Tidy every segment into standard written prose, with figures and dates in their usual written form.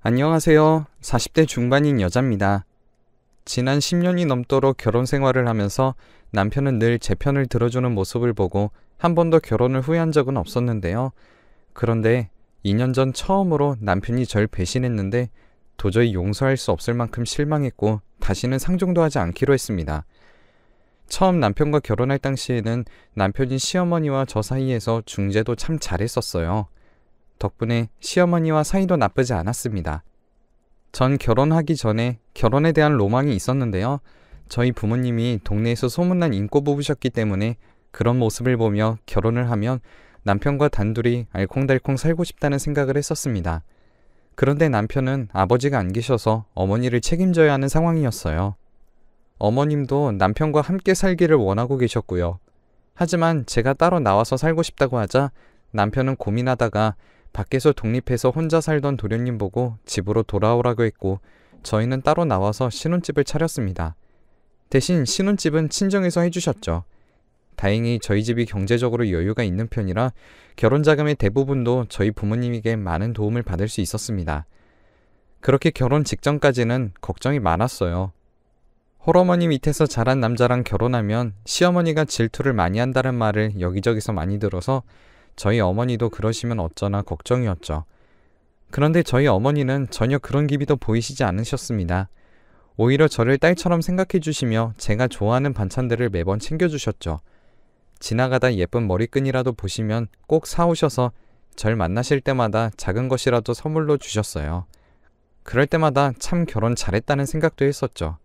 안녕하세요. 40대 중반인 여자입니다. 지난 10년이 넘도록 결혼 생활을 하면서 남편은 늘 제 편을 들어주는 모습을 보고 한 번도 결혼을 후회한 적은 없었는데요. 그런데 2년 전 처음으로 남편이 절 배신했는데 도저히 용서할 수 없을 만큼 실망했고 다시는 상종도 하지 않기로 했습니다. 처음 남편과 결혼할 당시에는 남편이 시어머니와 저 사이에서 중재도 참 잘했었어요. 덕분에 시어머니와 사이도 나쁘지 않았습니다. 전 결혼하기 전에 결혼에 대한 로망이 있었는데요. 저희 부모님이 동네에서 소문난 인고 부부셨기 때문에 그런 모습을 보며 결혼을 하면 남편과 단둘이 알콩달콩 살고 싶다는 생각을 했었습니다. 그런데 남편은 아버지가 안 계셔서 어머니를 책임져야 하는 상황이었어요. 어머님도 남편과 함께 살기를 원하고 계셨고요. 하지만 제가 따로 나와서 살고 싶다고 하자 남편은 고민하다가 밖에서 독립해서 혼자 살던 도련님 보고 집으로 돌아오라고 했고 저희는 따로 나와서 신혼집을 차렸습니다. 대신 신혼집은 친정에서 해주셨죠. 다행히 저희 집이 경제적으로 여유가 있는 편이라 결혼 자금의 대부분도 저희 부모님에게 많은 도움을 받을 수 있었습니다. 그렇게 결혼 직전까지는 걱정이 많았어요. 홀어머니 밑에서 자란 남자랑 결혼하면 시어머니가 질투를 많이 한다는 말을 여기저기서 많이 들어서 저희 어머니도 그러시면 어쩌나 걱정이었죠. 그런데 저희 어머니는 전혀 그런 기미도 보이시지 않으셨습니다. 오히려 저를 딸처럼 생각해 주시며 제가 좋아하는 반찬들을 매번 챙겨주셨죠. 지나가다 예쁜 머리끈이라도 보시면 꼭 사오셔서 절 만나실 때마다 작은 것이라도 선물로 주셨어요. 그럴 때마다 참 결혼 잘했다는 생각도 했었죠.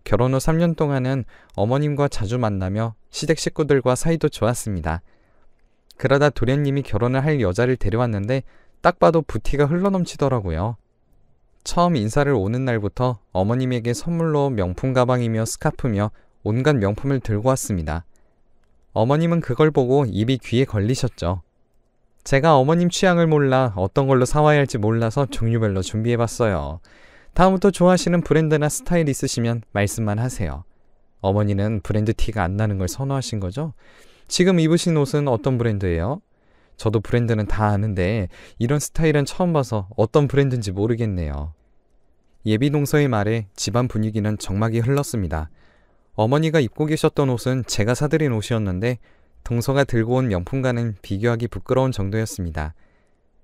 결혼 후 3년 동안은 어머님과 자주 만나며 시댁 식구들과 사이도 좋았습니다. 그러다 도련님이 결혼을 할 여자를 데려왔는데 딱 봐도 부티가 흘러넘치더라고요. 처음 인사를 오는 날부터 어머님에게 선물로 명품 가방이며 스카프며 온갖 명품을 들고 왔습니다. 어머님은 그걸 보고 입이 귀에 걸리셨죠. 제가 어머님 취향을 몰라 어떤 걸로 사와야 할지 몰라서 종류별로 준비해봤어요. 다음부터 좋아하시는 브랜드나 스타일 있으시면 말씀만 하세요. 어머니는 브랜드 티가 안 나는 걸 선호하신 거죠? 지금 입으신 옷은 어떤 브랜드예요? 저도 브랜드는 다 아는데 이런 스타일은 처음 봐서 어떤 브랜드인지 모르겠네요. 예비 동서의 말에 집안 분위기는 정막이 흘렀습니다. 어머니가 입고 계셨던 옷은 제가 사드린 옷이었는데 동서가 들고 온 명품과는 비교하기 부끄러운 정도였습니다.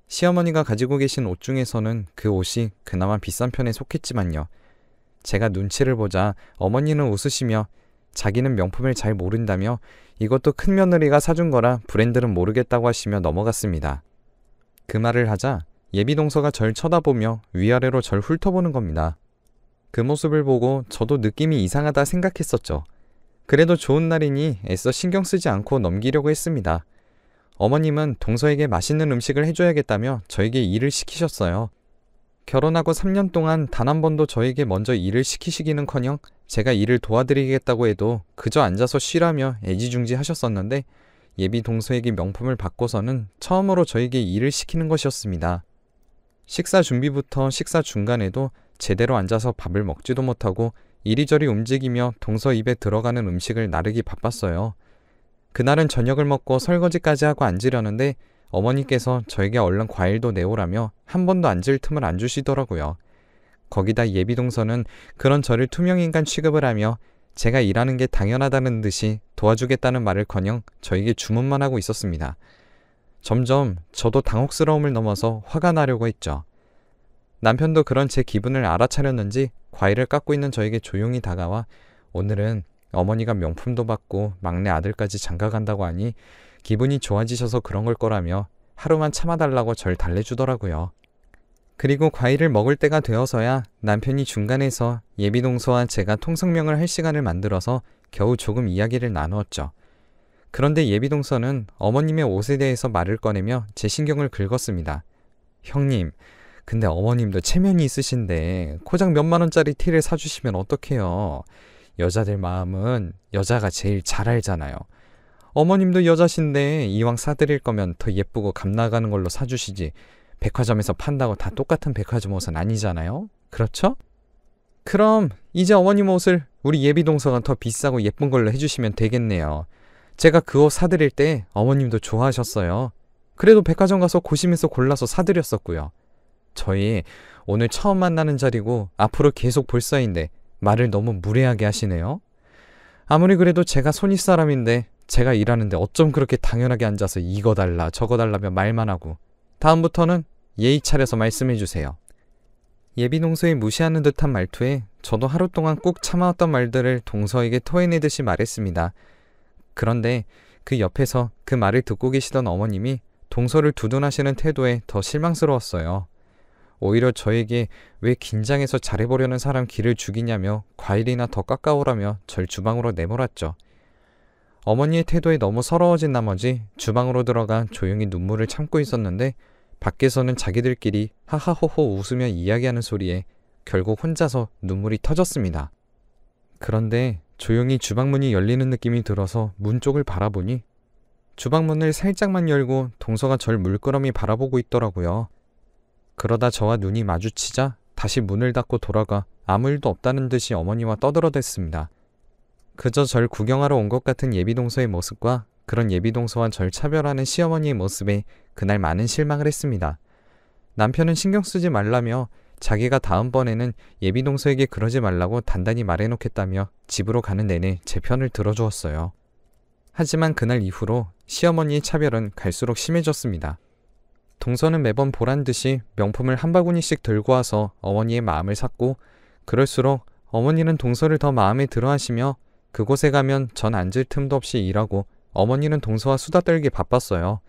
시어머니가 가지고 계신 옷 중에서는 그 옷이 그나마 비싼 편에 속했지만요. 제가 눈치를 보자 어머니는 웃으시며 자기는 명품을 잘 모른다며 이것도 큰며느리가 사준 거라 브랜드는 모르겠다고 하시며 넘어갔습니다. 그 말을 하자 예비동서가 절 쳐다보며 위아래로 절 훑어보는 겁니다. 그 모습을 보고 저도 느낌이 이상하다 생각했었죠. 그래도 좋은 날이니 애써 신경 쓰지 않고 넘기려고 했습니다. 어머님은 동서에게 맛있는 음식을 해줘야겠다며 저에게 일을 시키셨어요. 결혼하고 3년 동안 단 한 번도 저에게 먼저 일을 시키시기는커녕 제가 일을 도와드리겠다고 해도 그저 앉아서 쉬라며 애지중지 하셨었는데 예비 동서에게 명품을 받고서는 처음으로 저에게 일을 시키는 것이었습니다. 식사 준비부터 식사 중간에도 제대로 앉아서 밥을 먹지도 못하고 이리저리 움직이며 동서 입에 들어가는 음식을 나르기 바빴어요. 그날은 저녁을 먹고 설거지까지 하고 앉으려는데 어머니께서 저에게 얼른 과일도 내오라며 한 번도 앉을 틈을 안 주시더라고요. 거기다 예비동서는 그런 저를 투명인간 취급을 하며 제가 일하는 게 당연하다는 듯이 도와주겠다는 말을커녕 저에게 주문만 하고 있었습니다. 점점 저도 당혹스러움을 넘어서 화가 나려고 했죠. 남편도 그런 제 기분을 알아차렸는지 과일을 깎고 있는 저에게 조용히 다가와 오늘은 어머니가 명품도 받고 막내 아들까지 장가간다고 하니 기분이 좋아지셔서 그런 걸 거라며 하루만 참아달라고 절 달래주더라고요. 그리고 과일을 먹을 때가 되어서야 남편이 중간에서 예비동서와 제가 통성명을 할 시간을 만들어서 겨우 조금 이야기를 나누었죠. 그런데 예비동서는 어머님의 옷에 대해서 말을 꺼내며 제 신경을 긁었습니다. 형님, 근데 어머님도 체면이 있으신데 고작 몇만 원짜리 티를 사주시면 어떡해요. 여자들 마음은 여자가 제일 잘 알잖아요. 어머님도 여자신데 이왕 사드릴 거면 더 예쁘고 값 나가는 걸로 사주시지 백화점에서 판다고 다 똑같은 백화점 옷은 아니잖아요? 그렇죠? 그럼 이제 어머님 옷을 우리 예비동서가 더 비싸고 예쁜 걸로 해주시면 되겠네요. 제가 그 옷 사드릴 때 어머님도 좋아하셨어요. 그래도 백화점 가서 고심해서 골라서 사드렸었고요. 저희 오늘 처음 만나는 자리고 앞으로 계속 볼 사이인데 말을 너무 무례하게 하시네요. 아무리 그래도 제가 손윗 사람인데 제가 일하는데 어쩜 그렇게 당연하게 앉아서 이거 달라 저거 달라며 말만 하고 다음부터는 예의 차려서 말씀해 주세요. 예비 동서의 무시하는 듯한 말투에 저도 하루 동안 꾹 참아왔던 말들을 동서에게 토해내듯이 말했습니다. 그런데 그 옆에서 그 말을 듣고 계시던 어머님이 동서를 두둔하시는 태도에 더 실망스러웠어요. 오히려 저에게 왜 긴장해서 잘해보려는 사람 기를 죽이냐며 과일이나 더 깎아오라며 절 주방으로 내몰았죠. 어머니의 태도에 너무 서러워진 나머지 주방으로 들어가 조용히 눈물을 참고 있었는데 밖에서는 자기들끼리 하하호호 웃으며 이야기하는 소리에 결국 혼자서 눈물이 터졌습니다. 그런데 조용히 주방문이 열리는 느낌이 들어서 문 쪽을 바라보니 주방문을 살짝만 열고 동서가 절 물끄러미 바라보고 있더라고요. 그러다 저와 눈이 마주치자 다시 문을 닫고 돌아가 아무 일도 없다는 듯이 어머니와 떠들어댔습니다. 그저 절 구경하러 온 것 같은 예비동서의 모습과 그런 예비동서와 절 차별하는 시어머니의 모습에 그날 많은 실망을 했습니다. 남편은 신경 쓰지 말라며 자기가 다음번에는 예비동서에게 그러지 말라고 단단히 말해놓겠다며 집으로 가는 내내 제 편을 들어주었어요. 하지만 그날 이후로 시어머니의 차별은 갈수록 심해졌습니다. 동서는 매번 보란듯이 명품을 한 바구니씩 들고 와서 어머니의 마음을 샀고 그럴수록 어머니는 동서를 더 마음에 들어하시며 그곳에 가면 전 앉을 틈도 없이 일하고 어머니는 동서와 수다 떨기 바빴어요.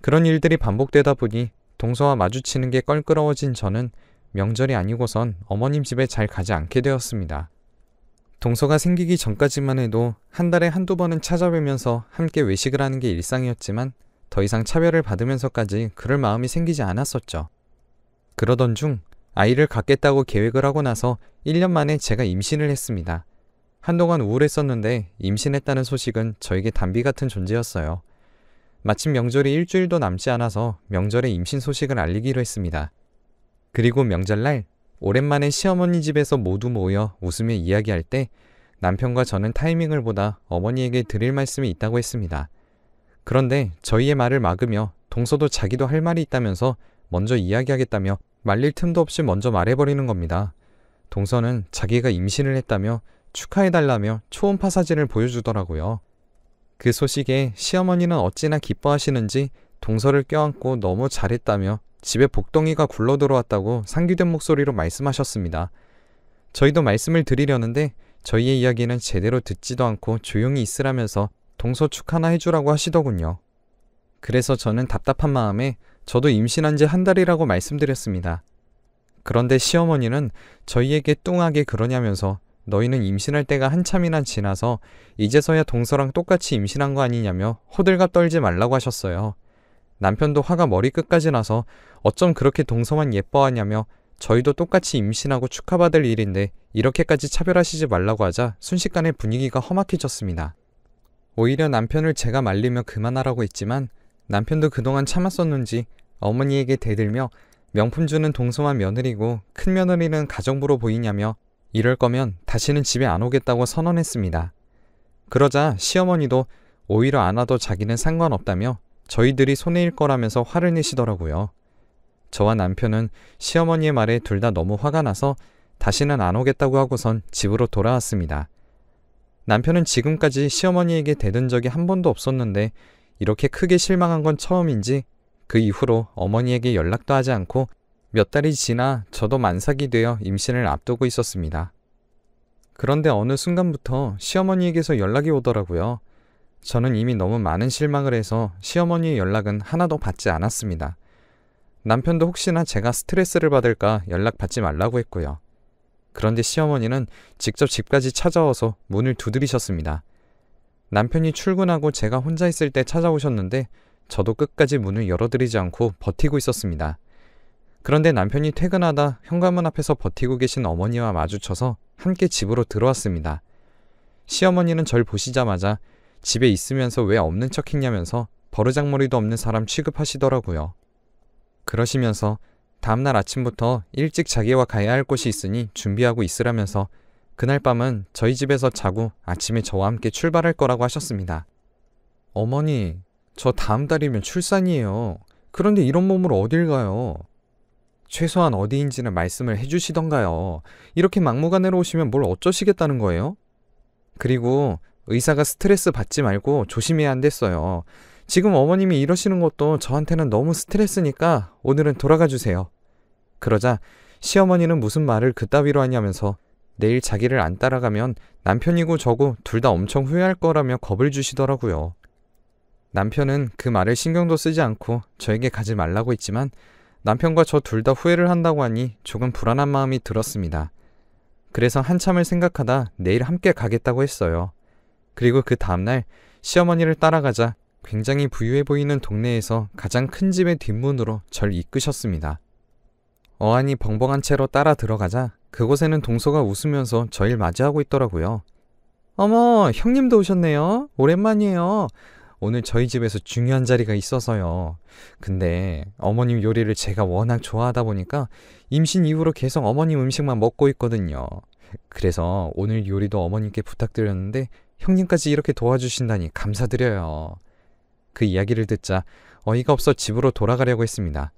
그런 일들이 반복되다 보니 동서와 마주치는 게 껄끄러워진 저는 명절이 아니고선 어머님 집에 잘 가지 않게 되었습니다. 동서가 생기기 전까지만 해도 한 달에 한두 번은 찾아뵈면서 함께 외식을 하는 게 일상이었지만 더 이상 차별을 받으면서까지 그럴 마음이 생기지 않았었죠. 그러던 중 아이를 갖겠다고 계획을 하고 나서 1년 만에 제가 임신을 했습니다. 한동안 우울했었는데 임신했다는 소식은 저에게 단비 같은 존재였어요. 마침 명절이 일주일도 남지 않아서 명절에 임신 소식을 알리기로 했습니다. 그리고 명절날 오랜만에 시어머니 집에서 모두 모여 웃으며 이야기할 때 남편과 저는 타이밍을 보다 어머니에게 드릴 말씀이 있다고 했습니다. 그런데 저희의 말을 막으며 동서도 자기도 할 말이 있다면서 먼저 이야기하겠다며 말릴 틈도 없이 먼저 말해버리는 겁니다. 동서는 자기가 임신을 했다며 축하해달라며 초음파 사진을 보여주더라고요. 그 소식에 시어머니는 어찌나 기뻐하시는지 동서를 껴안고 너무 잘했다며 집에 복덩이가 굴러들어왔다고 상기된 목소리로 말씀하셨습니다. 저희도 말씀을 드리려는데 저희의 이야기는 제대로 듣지도 않고 조용히 있으라면서 동서 축하나 해주라고 하시더군요. 그래서 저는 답답한 마음에 저도 임신한 지 한 달이라고 말씀드렸습니다. 그런데 시어머니는 저희에게 뚱하게 그러냐면서 너희는 임신할 때가 한참이나 지나서 이제서야 동서랑 똑같이 임신한 거 아니냐며 호들갑 떨지 말라고 하셨어요. 남편도 화가 머리끝까지 나서 어쩜 그렇게 동서만 예뻐하냐며 저희도 똑같이 임신하고 축하받을 일인데 이렇게까지 차별하시지 말라고 하자 순식간에 분위기가 험악해졌습니다. 오히려 남편을 제가 말리며 그만하라고 했지만 남편도 그동안 참았었는지 어머니에게 대들며 명품 주는 동서만 며느리고 큰 며느리는 가정부로 보이냐며 이럴 거면 다시는 집에 안 오겠다고 선언했습니다. 그러자 시어머니도 오히려 안 와도 자기는 상관없다며 저희들이 손해일 거라면서 화를 내시더라고요. 저와 남편은 시어머니의 말에 둘 다 너무 화가 나서 다시는 안 오겠다고 하고선 집으로 돌아왔습니다. 남편은 지금까지 시어머니에게 대든 적이 한 번도 없었는데 이렇게 크게 실망한 건 처음인지 그 이후로 어머니에게 연락도 하지 않고 몇 달이 지나 저도 만삭이 되어 임신을 앞두고 있었습니다. 그런데 어느 순간부터 시어머니에게서 연락이 오더라고요. 저는 이미 너무 많은 실망을 해서 시어머니의 연락은 하나도 받지 않았습니다. 남편도 혹시나 제가 스트레스를 받을까 연락받지 말라고 했고요. 그런데 시어머니는 직접 집까지 찾아와서 문을 두드리셨습니다. 남편이 출근하고 제가 혼자 있을 때 찾아오셨는데 저도 끝까지 문을 열어드리지 않고 버티고 있었습니다. 그런데 남편이 퇴근하다 현관문 앞에서 버티고 계신 어머니와 마주쳐서 함께 집으로 들어왔습니다. 시어머니는 절 보시자마자 집에 있으면서 왜 없는 척 했냐면서 버르장머리도 없는 사람 취급하시더라고요. 그러시면서 다음날 아침부터 일찍 자기와 가야 할 곳이 있으니 준비하고 있으라면서 그날 밤은 저희 집에서 자고 아침에 저와 함께 출발할 거라고 하셨습니다. 어머니, 저 다음 달이면 출산이에요. 그런데 이런 몸으로 어딜 가요? 최소한 어디인지는 말씀을 해주시던가요. 이렇게 막무가내로 오시면 뭘 어쩌시겠다는 거예요? 그리고 의사가 스트레스 받지 말고 조심해야 한댔어요. 지금 어머님이 이러시는 것도 저한테는 너무 스트레스니까 오늘은 돌아가 주세요. 그러자 시어머니는 무슨 말을 그따위로 하냐면서 내일 자기를 안 따라가면 남편이고 저고 둘 다 엄청 후회할 거라며 겁을 주시더라고요. 남편은 그 말을 신경도 쓰지 않고 저에게 가지 말라고 했지만 남편과 저 둘 다 후회를 한다고 하니 조금 불안한 마음이 들었습니다. 그래서 한참을 생각하다 내일 함께 가겠다고 했어요. 그리고 그 다음날 시어머니를 따라가자 굉장히 부유해 보이는 동네에서 가장 큰 집의 뒷문으로 절 이끄셨습니다. 어안이 벙벙한 채로 따라 들어가자 그곳에는 동서가 웃으면서 저를 맞이하고 있더라고요. 어머, 형님도 오셨네요. 오랜만이에요. 오늘 저희 집에서 중요한 자리가 있어서요. 근데 어머님 요리를 제가 워낙 좋아하다 보니까 임신 이후로 계속 어머님 음식만 먹고 있거든요. 그래서 오늘 요리도 어머님께 부탁드렸는데 형님까지 이렇게 도와주신다니 감사드려요. 그 이야기를 듣자 어이가 없어 집으로 돌아가려고 했습니다.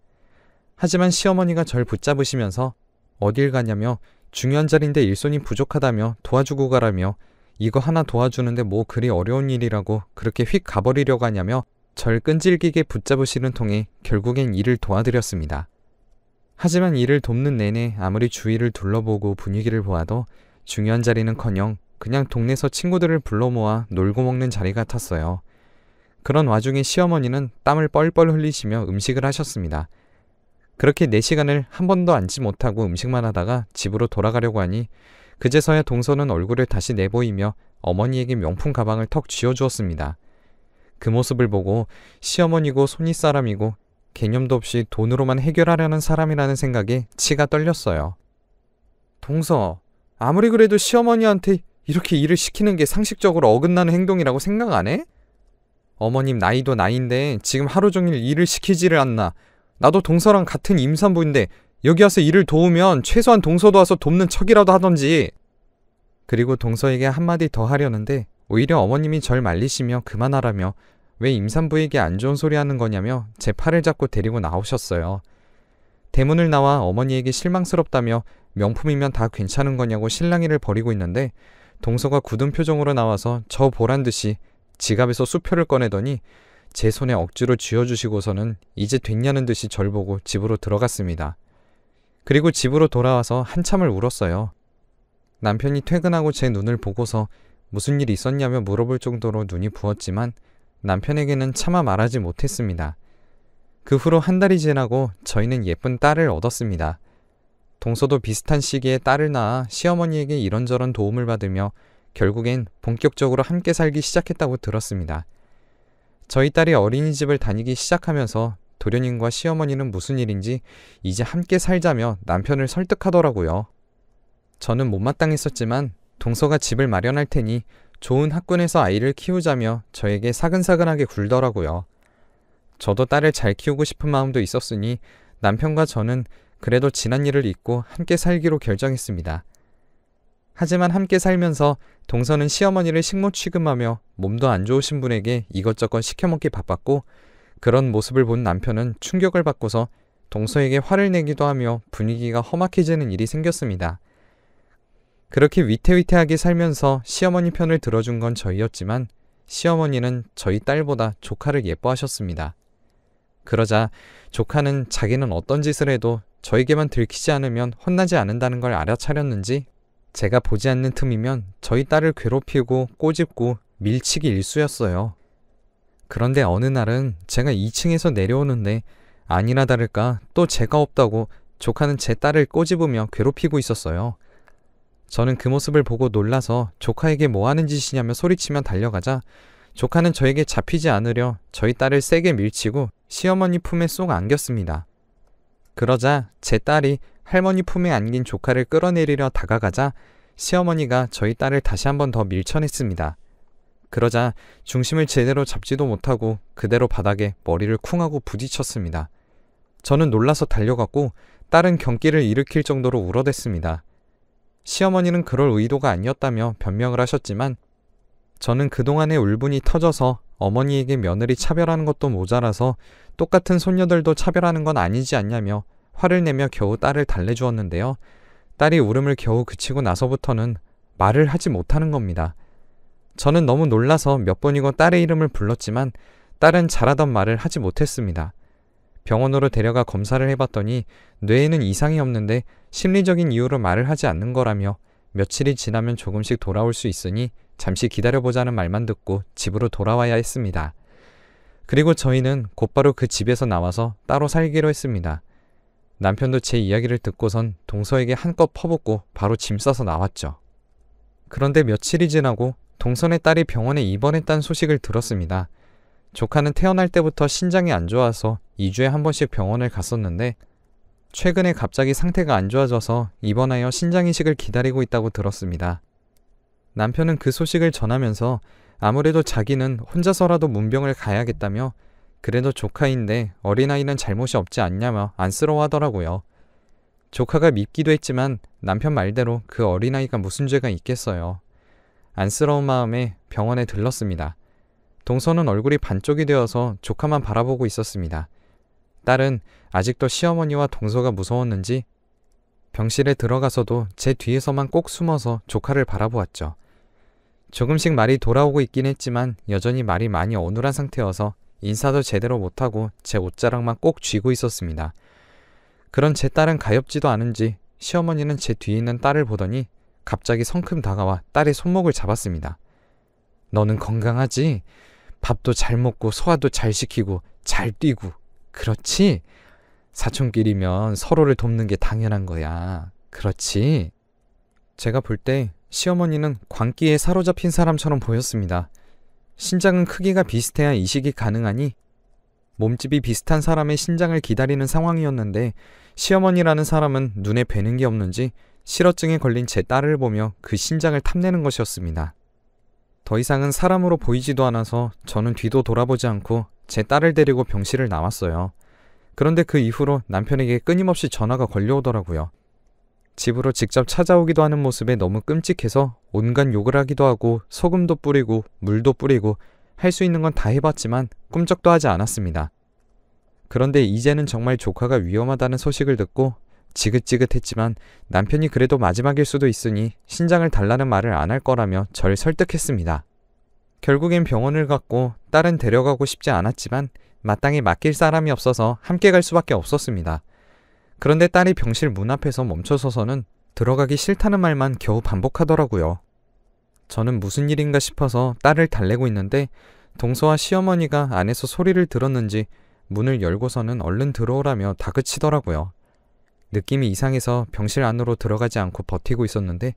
하지만 시어머니가 절 붙잡으시면서 어딜 가냐며 중요한 자리인데 일손이 부족하다며 도와주고 가라며 이거 하나 도와주는데 뭐 그리 어려운 일이라고 그렇게 휙 가버리려고 하냐며 절 끈질기게 붙잡으시는 통에 결국엔 일을 도와드렸습니다. 하지만 일을 돕는 내내 아무리 주위를 둘러보고 분위기를 보아도 중요한 자리는커녕 그냥 동네에서 친구들을 불러 모아 놀고 먹는 자리 같았어요. 그런 와중에 시어머니는 땀을 뻘뻘 흘리시며 음식을 하셨습니다. 그렇게 4시간을 한 번도 앉지 못하고 음식만 하다가 집으로 돌아가려고 하니 그제서야 동서는 얼굴을 다시 내보이며 어머니에게 명품 가방을 턱 쥐어주었습니다. 그 모습을 보고 시어머니고 손윗사람이고 개념도 없이 돈으로만 해결하려는 사람이라는 생각에 치가 떨렸어요. 동서, 아무리 그래도 시어머니한테 이렇게 일을 시키는 게 상식적으로 어긋나는 행동이라고 생각 안 해? 어머님 나이도 나이인데 지금 하루 종일 일을 시키지를 않나. 나도 동서랑 같은 임산부인데 여기 와서 일을 도우면 최소한 동서도 와서 돕는 척이라도 하던지. 그리고 동서에게 한마디 더 하려는데 오히려 어머님이 절 말리시며 그만하라며 왜 임산부에게 안 좋은 소리 하는 거냐며 제 팔을 잡고 데리고 나오셨어요. 대문을 나와 어머니에게 실망스럽다며 명품이면 다 괜찮은 거냐고 실랑이를 벌이고 있는데 동서가 굳은 표정으로 나와서 저 보란 듯이 지갑에서 수표를 꺼내더니 제 손에 억지로 쥐어주시고서는 이제 됐냐는 듯이 절 보고 집으로 들어갔습니다. 그리고 집으로 돌아와서 한참을 울었어요. 남편이 퇴근하고 제 눈을 보고서 무슨 일 있었냐며 물어볼 정도로 눈이 부었지만 남편에게는 차마 말하지 못했습니다. 그 후로 한 달이 지나고 저희는 예쁜 딸을 얻었습니다. 동서도 비슷한 시기에 딸을 낳아 시어머니에게 이런저런 도움을 받으며 결국엔 본격적으로 함께 살기 시작했다고 들었습니다. 저희 딸이 어린이집을 다니기 시작하면서 도련님과 시어머니는 무슨 일인지 이제 함께 살자며 남편을 설득하더라고요. 저는 못마땅했었지만 동서가 집을 마련할 테니 좋은 학군에서 아이를 키우자며 저에게 사근사근하게 굴더라고요. 저도 딸을 잘 키우고 싶은 마음도 있었으니 남편과 저는 그래도 지난 일을 잊고 함께 살기로 결정했습니다. 하지만 함께 살면서 동서는 시어머니를 식모 취급하며 몸도 안 좋으신 분에게 이것저것 시켜먹기 바빴고 그런 모습을 본 남편은 충격을 받고서 동서에게 화를 내기도 하며 분위기가 험악해지는 일이 생겼습니다. 그렇게 위태위태하게 살면서 시어머니 편을 들어준 건 저희였지만 시어머니는 저희 딸보다 조카를 예뻐하셨습니다. 그러자 조카는 자기는 어떤 짓을 해도 저에게만 들키지 않으면 혼나지 않는다는 걸 알아차렸는지 제가 보지 않는 틈이면 저희 딸을 괴롭히고 꼬집고 밀치기 일쑤였어요. 그런데 어느 날은 제가 2층에서 내려오는데 아니나 다를까 또 제가 없다고 조카는 제 딸을 꼬집으며 괴롭히고 있었어요. 저는 그 모습을 보고 놀라서 조카에게 뭐 하는 짓이냐며 소리치며 달려가자 조카는 저에게 잡히지 않으려 저희 딸을 세게 밀치고 시어머니 품에 쏙 안겼습니다. 그러자 제 딸이 할머니 품에 안긴 조카를 끌어내리려 다가가자 시어머니가 저희 딸을 다시 한 번 더 밀쳐냈습니다. 그러자 중심을 제대로 잡지도 못하고 그대로 바닥에 머리를 쿵 하고 부딪혔습니다. 저는 놀라서 달려갔고 딸은 경기를 일으킬 정도로 울어댔습니다. 시어머니는 그럴 의도가 아니었다며 변명을 하셨지만 저는 그동안의 울분이 터져서 어머니에게 며느리 차별하는 것도 모자라서 똑같은 손녀들도 차별하는 건 아니지 않냐며 화를 내며 겨우 딸을 달래주었는데요. 딸이 울음을 겨우 그치고 나서부터는 말을 하지 못하는 겁니다. 저는 너무 놀라서 몇 번이고 딸의 이름을 불렀지만 딸은 잘하던 말을 하지 못했습니다. 병원으로 데려가 검사를 해봤더니 뇌에는 이상이 없는데 심리적인 이유로 말을 하지 않는 거라며 며칠이 지나면 조금씩 돌아올 수 있으니 잠시 기다려보자는 말만 듣고 집으로 돌아와야 했습니다. 그리고 저희는 곧바로 그 집에서 나와서 따로 살기로 했습니다. 남편도 제 이야기를 듣고선 동서에게 한껏 퍼붓고 바로 짐 싸서 나왔죠. 그런데 며칠이 지나고 동선의 딸이 병원에 입원했다는 소식을 들었습니다. 조카는 태어날 때부터 신장이 안 좋아서 2주에 한 번씩 병원을 갔었는데 최근에 갑자기 상태가 안 좋아져서 입원하여 신장 이식을 기다리고 있다고 들었습니다. 남편은 그 소식을 전하면서 아무래도 자기는 혼자서라도 문병을 가야겠다며 그래도 조카인데 어린아이는 잘못이 없지 않냐며 안쓰러워하더라고요. 조카가 밉기도 했지만 남편 말대로 그 어린아이가 무슨 죄가 있겠어요. 안쓰러운 마음에 병원에 들렀습니다. 동서는 얼굴이 반쪽이 되어서 조카만 바라보고 있었습니다. 딸은 아직도 시어머니와 동서가 무서웠는지 병실에 들어가서도 제 뒤에서만 꼭 숨어서 조카를 바라보았죠. 조금씩 말이 돌아오고 있긴 했지만 여전히 말이 많이 어눌한 상태여서 인사도 제대로 못하고 제 옷자락만 꼭 쥐고 있었습니다. 그런 제 딸은 가엾지도 않은지 시어머니는 제 뒤에 있는 딸을 보더니 갑자기 성큼 다가와 딸의 손목을 잡았습니다. 너는 건강하지? 밥도 잘 먹고 소화도 잘 시키고 잘 뛰고 그렇지? 사촌끼리면 서로를 돕는 게 당연한 거야. 그렇지? 제가 볼 때 시어머니는 광기에 사로잡힌 사람처럼 보였습니다. 신장은 크기가 비슷해야 이식이 가능하니 몸집이 비슷한 사람의 신장을 기다리는 상황이었는데 시어머니라는 사람은 눈에 뵈는 게 없는지 실어증에 걸린 제 딸을 보며 그 신장을 탐내는 것이었습니다. 더 이상은 사람으로 보이지도 않아서 저는 뒤도 돌아보지 않고 제 딸을 데리고 병실을 나왔어요. 그런데 그 이후로 남편에게 끊임없이 전화가 걸려오더라고요. 집으로 직접 찾아오기도 하는 모습에 너무 끔찍해서 온갖 욕을 하기도 하고 소금도 뿌리고 물도 뿌리고 할 수 있는 건 다 해봤지만 꿈쩍도 하지 않았습니다. 그런데 이제는 정말 조카가 위험하다는 소식을 듣고 지긋지긋했지만 남편이 그래도 마지막일 수도 있으니 신장을 달라는 말을 안 할 거라며 절 설득했습니다. 결국엔 병원을 갔고 딸은 데려가고 싶지 않았지만 마땅히 맡길 사람이 없어서 함께 갈 수밖에 없었습니다. 그런데 딸이 병실 문 앞에서 멈춰서서는 들어가기 싫다는 말만 겨우 반복하더라고요. 저는 무슨 일인가 싶어서 딸을 달래고 있는데 동서와 시어머니가 안에서 소리를 들었는지 문을 열고서는 얼른 들어오라며 다그치더라고요. 느낌이 이상해서 병실 안으로 들어가지 않고 버티고 있었는데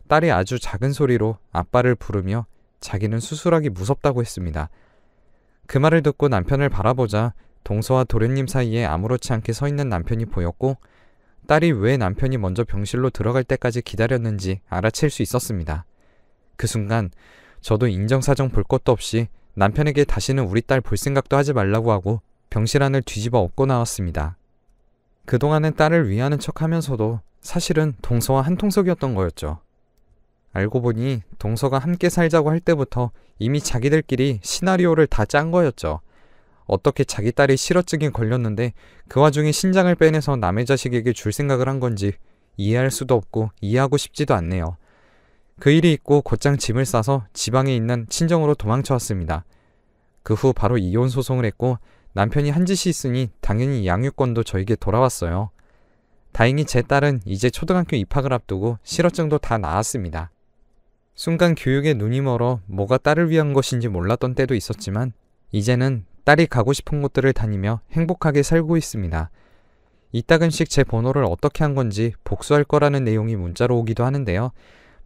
딸이 아주 작은 소리로 아빠를 부르며 자기는 수술하기 무섭다고 했습니다. 그 말을 듣고 남편을 바라보자 동서와 도련님 사이에 아무렇지 않게 서 있는 남편이 보였고 딸이 왜 남편이 먼저 병실로 들어갈 때까지 기다렸는지 알아챌 수 있었습니다. 그 순간 저도 인정사정 볼 것도 없이 남편에게 다시는 우리 딸 볼 생각도 하지 말라고 하고 병실 안을 뒤집어 엎고 나왔습니다. 그동안은 딸을 위하는 척하면서도 사실은 동서와 한 통속이었던 거였죠. 알고 보니 동서가 함께 살자고 할 때부터 이미 자기들끼리 시나리오를 다 짠 거였죠. 어떻게 자기 딸이 실어증이 걸렸는데 그 와중에 신장을 빼내서 남의 자식에게 줄 생각을 한 건지 이해할 수도 없고 이해하고 싶지도 않네요. 그 일이 있고 곧장 짐을 싸서 지방에 있는 친정으로 도망쳐 왔습니다. 그 후 바로 이혼 소송을 했고 남편이 한 짓이 있으니 당연히 양육권도 저에게 돌아왔어요. 다행히 제 딸은 이제 초등학교 입학을 앞두고 실어증도 다 나았습니다. 순간 교육에 눈이 멀어 뭐가 딸을 위한 것인지 몰랐던 때도 있었지만 이제는 딸이 가고 싶은 곳들을 다니며 행복하게 살고 있습니다. 이따금씩 제 번호를 어떻게 한 건지 복수할 거라는 내용이 문자로 오기도 하는데요.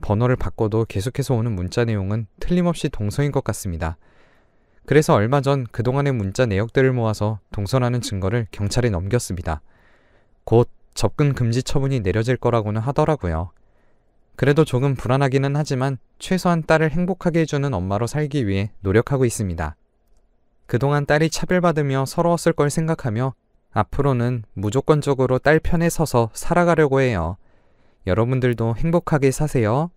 번호를 바꿔도 계속해서 오는 문자 내용은 틀림없이 동서인 것 같습니다. 그래서 얼마 전 그동안의 문자 내역들을 모아서 동서라는 증거를 경찰에 넘겼습니다. 곧 접근 금지 처분이 내려질 거라고는 하더라고요. 그래도 조금 불안하기는 하지만 최소한 딸을 행복하게 해주는 엄마로 살기 위해 노력하고 있습니다. 그동안 딸이 차별받으며 서러웠을 걸 생각하며 앞으로는 무조건적으로 딸 편에 서서 살아가려고 해요. 여러분들도 행복하게 사세요.